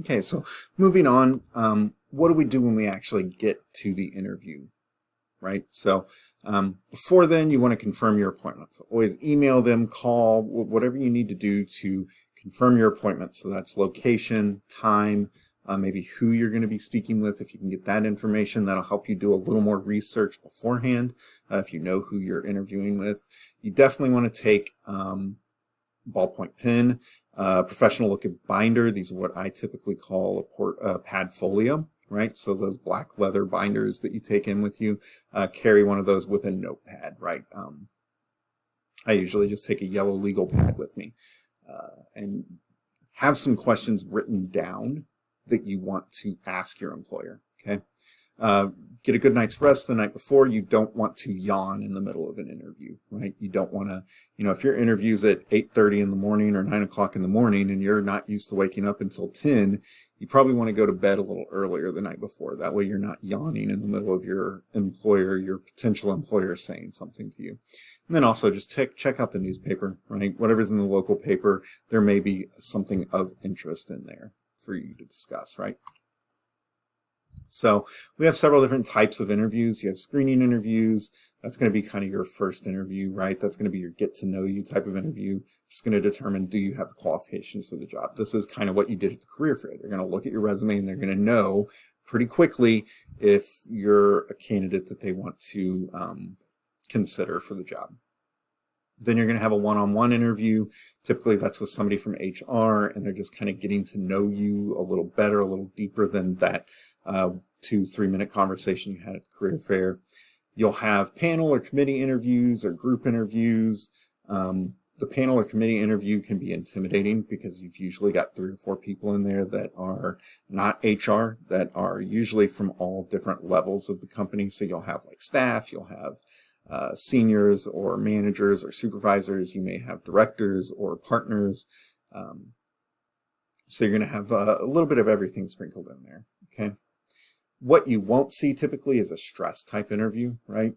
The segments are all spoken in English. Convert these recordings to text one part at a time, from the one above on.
Okay, so moving on, what do we do when we actually get to the interview, right? So before then, you want to confirm your appointment. So always email them, call, whatever you need to do to confirm your appointment. So that's location, time, maybe who you're going to be speaking with. If you can get that information, that'll help you do a little more research beforehand. If you know who you're interviewing with, you definitely want to take ballpoint pen, professional looking binder. These are what I typically call a pad folio, right? So those black leather binders that you take in with you, carry one of those with a notepad, right? I usually just take a yellow legal pad with me and have some questions written down that you want to ask your employer, okay? Get a good night's rest the night before. You don't want to yawn in the middle of an interview, right? You don't want to, if your interview's at 8:30 in the morning or 9 o'clock in the morning and you're not used to waking up until 10, you probably want to go to bed a little earlier the night before. That way you're not yawning in the middle of your potential employer saying something to you. And then also just check out the newspaper, right? Whatever's in the local paper, there may be something of interest in there for you to discuss, right? So we have several different types of interviews. You have screening interviews. That's going to be kind of your first interview, right? That's going to be your get to know you type of interview. Just going to determine, do you have the qualifications for the job? This is kind of what you did at the career fair. They're going to look at your resume and they're going to know pretty quickly if you're a candidate that they want to consider for the job. Then you're going to have a one-on-one interview. Typically that's with somebody from HR and they're just kind of getting to know you a little better, a little deeper than that 2-3 minute conversation you had at the career fair. You'll have panel or committee interviews or group interviews. The panel or committee interview can be intimidating because you've usually got 3 or 4 people in there that are not HR, that are usually from all different levels of the company. So you'll have like staff, you'll have seniors or managers or supervisors, you may have directors or partners. So you're going to have a little bit of everything sprinkled in there, okay? What you won't see typically is a stress type interview, right?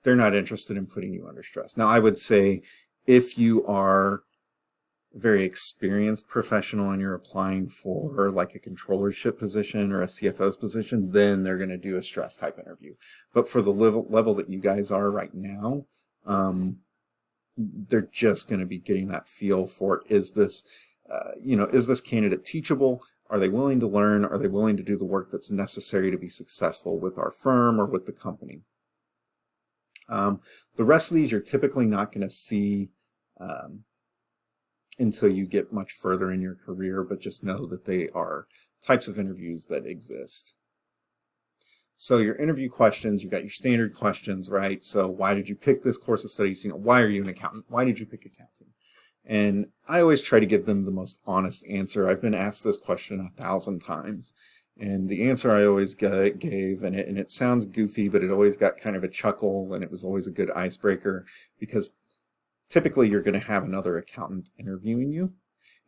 They're not interested in putting you under stress. Now, I would say if you are a very experienced professional and you're applying for like a controllership position or a CFO's position, then they're going to do a stress type interview. But for the level that you guys are right now, they're just going to be getting that feel for, is this candidate teachable? Are they willing to learn? Are they willing to do the work that's necessary to be successful with our firm or with the company? The rest of these you're typically not going to see until you get much further in your career, but just know that they are types of interviews that exist. So your interview questions, you've got your standard questions, right? So why did you pick this course of studies? Why are you an accountant? Why did you pick accounting? And I always try to give them the most honest answer. I've been asked this question 1,000 times. And the answer I always gave, and it sounds goofy, but it always got kind of a chuckle, and it was always a good icebreaker, because typically you're going to have another accountant interviewing you.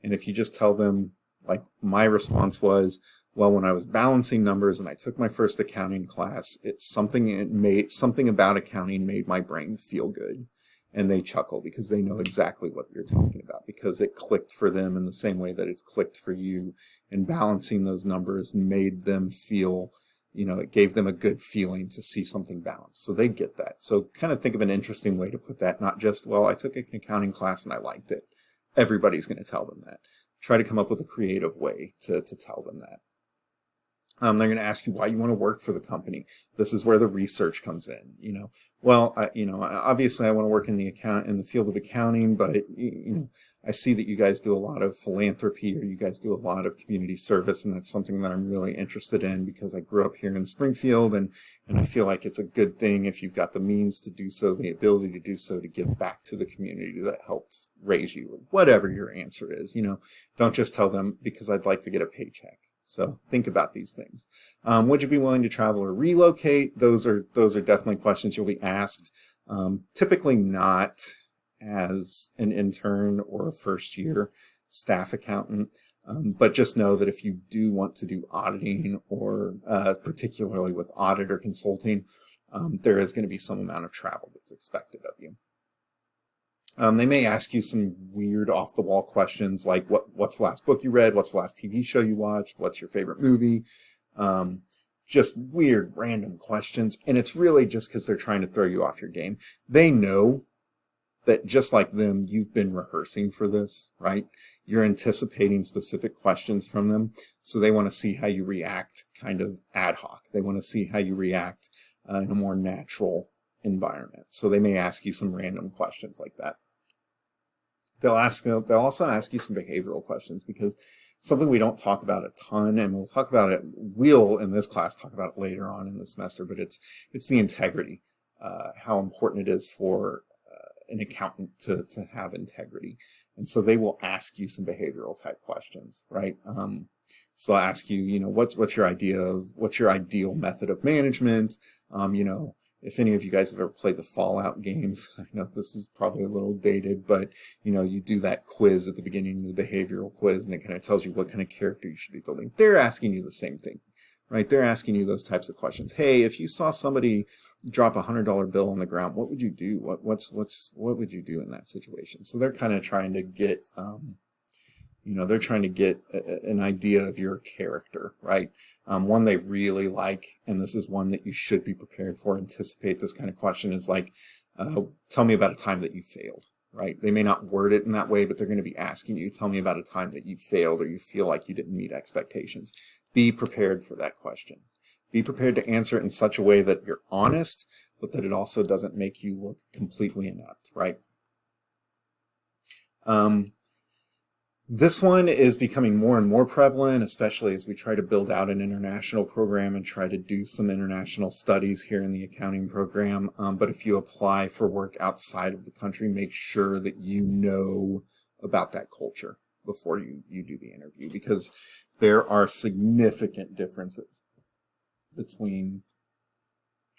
And if you just tell them, like my response was, well, when I was balancing numbers and I took my first accounting class, something about accounting made my brain feel good. And they chuckle because they know exactly what you're talking about, because it clicked for them in the same way that it's clicked for you. And balancing those numbers made them feel, it gave them a good feeling to see something balanced. So they get that. So kind of think of an interesting way to put that, not just, well, I took an accounting class and I liked it. Everybody's going to tell them that. Try to come up with a creative way to tell them that. They're going to ask you why you want to work for the company. This is where the research comes in. Obviously I want to work in the field of accounting, but I see that you guys do a lot of philanthropy, or you guys do a lot of community service, and that's something that I'm really interested in because I grew up here in Springfield, and I feel like it's a good thing if you've got the means to do so, the ability to do so, to give back to the community that helped raise you, or whatever your answer is. Don't just tell them because I'd like to get a paycheck. So think about these things. Would you be willing to travel or relocate? Those are definitely questions you'll be asked. Typically not as an intern or a first year staff accountant. But just know that if you do want to do auditing, or particularly with audit or consulting, there is going to be some amount of travel that's expected of you. They may ask you some weird off-the-wall questions like what's the last book you read? What's the last TV show you watched? What's your favorite movie? Um, just weird, random questions. And it's really just because they're trying to throw you off your game. They know that just like them, you've been rehearsing for this, right? You're anticipating specific questions from them. So they want to see how you react kind of ad hoc. They want to see how you react in a more natural environment. So they may ask you some random questions like that. They'll also ask you some behavioral questions, because something we don't talk about a ton, and we'll in this class talk about it later on in the semester, but it's the integrity, how important it is for an accountant to have integrity. And so they will ask you some behavioral type questions, right? So I'll ask you, what's your ideal method of management? If any of you guys have ever played the Fallout games, I know this is probably a little dated, but you do that quiz at the beginning of the behavioral quiz, and it kind of tells you what kind of character you should be building. They're asking you the same thing, right? They're asking you those types of questions. Hey, if you saw somebody drop $100 bill on the ground, what would you do? What would you do in that situation? So they're kind of trying to get, they're trying to get an idea of your character, right? One they really like, and this is one that you should be prepared for, anticipate this kind of question, is like, tell me about a time that you failed, right? They may not word it in that way, but they're going to be asking you, tell me about a time that you failed or you feel like you didn't meet expectations. Be prepared for that question. Be prepared to answer it in such a way that you're honest, but that it also doesn't make you look completely inept, right? This one is becoming more and more prevalent, especially as we try to build out an international program and try to do some international studies here in the accounting program. But if you apply for work outside of the country, make sure that you know about that culture before you do the interview, because there are significant differences between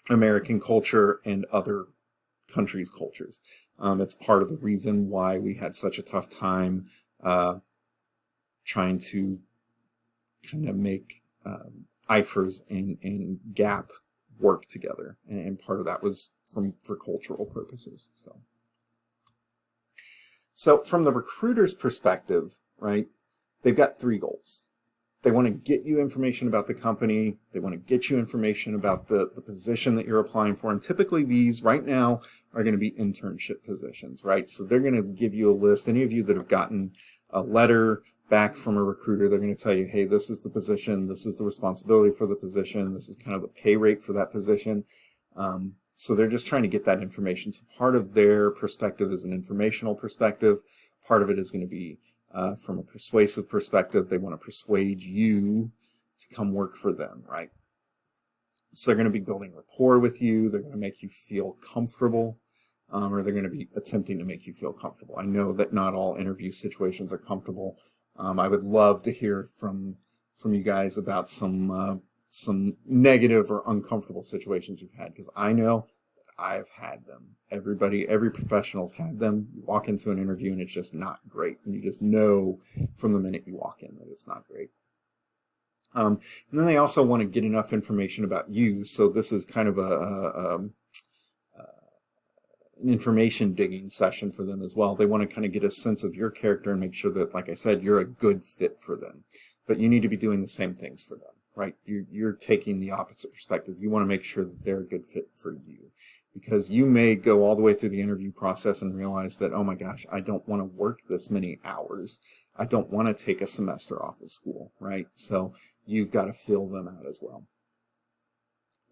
American culture and other countries' cultures. It's part of the reason why we had such a tough time trying to kind of make IFRS and GAAP work together, and part of that was for cultural purposes. So from the recruiter's perspective, right, they've got three goals. They want to get you information about the company. They want to get you information about the position that you're applying for. And typically these right now are going to be internship positions, right? So they're going to give you a list. Any of you that have gotten a letter back from a recruiter, they're going to tell you, hey, this is the position. This is the responsibility for the position. This is kind of the pay rate for that position. So they're just trying to get that information. So part of their perspective is an informational perspective. Part of it is going to be from a persuasive perspective. They want to persuade you to come work for them, right? So they're going to be building rapport with you. They're going to make you feel comfortable, or they're going to be attempting to make you feel comfortable. I know that not all interview situations are comfortable. I would love to hear from you guys about some negative or uncomfortable situations you've had, because I know I've had them. Every professional's had them. You walk into an interview and it's just not great. And you just know from the minute you walk in that it's not great. And then they also want to get enough information about you. So this is kind of an information digging session for them as well. They want to kind of get a sense of your character and make sure that, like I said, you're a good fit for them. But you need to be doing the same things for them, right? You're taking the opposite perspective. You want to make sure that they're a good fit for you. Because you may go all the way through the interview process and realize that, oh my gosh, I don't want to work this many hours. I don't want to take a semester off of school, right? So you've got to fill them out as well.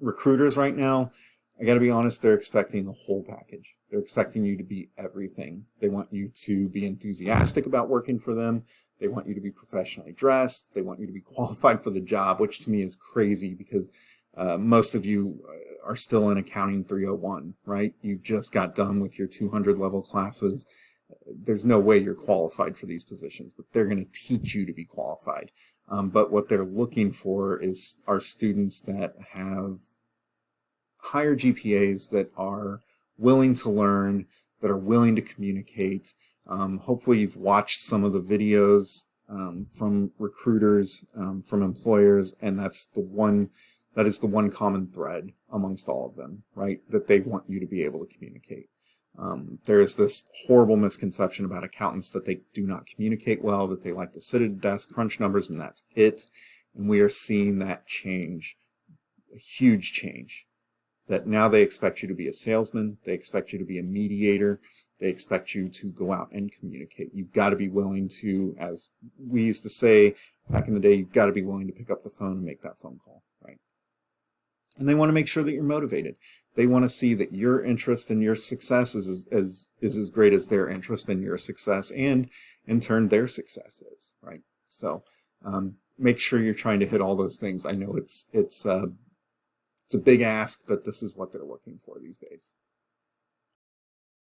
Recruiters right now, I got to be honest, they're expecting the whole package. They're expecting you to be everything. They want you to be enthusiastic about working for them. They want you to be professionally dressed. They want you to be qualified for the job, which to me is crazy because most of you are still in Accounting 301, right? You just got done with your 200 level classes. There's no way you're qualified for these positions, but they're going to teach you to be qualified. But what they're looking for are students that have higher GPAs, that are willing to learn, that are willing to communicate. Hopefully you've watched some of the videos from recruiters, from employers, and that is the one common thread amongst all of them, right? That they want you to be able to communicate. There is this horrible misconception about accountants that they do not communicate well, that they like to sit at a desk, crunch numbers, and that's it. And we are seeing that change, a huge change, that now they expect you to be a salesman, they expect you to be a mediator, they expect you to go out and communicate. You've got to be willing to, as we used to say back in the day, you've got to be willing to pick up the phone and make that phone call, right? And they want to make sure that you're motivated. They want to see that your interest in your success is as great as their interest in your success, and in turn their success is, right? So make sure you're trying to hit all those things. I know it's a big ask, but this is what they're looking for these days.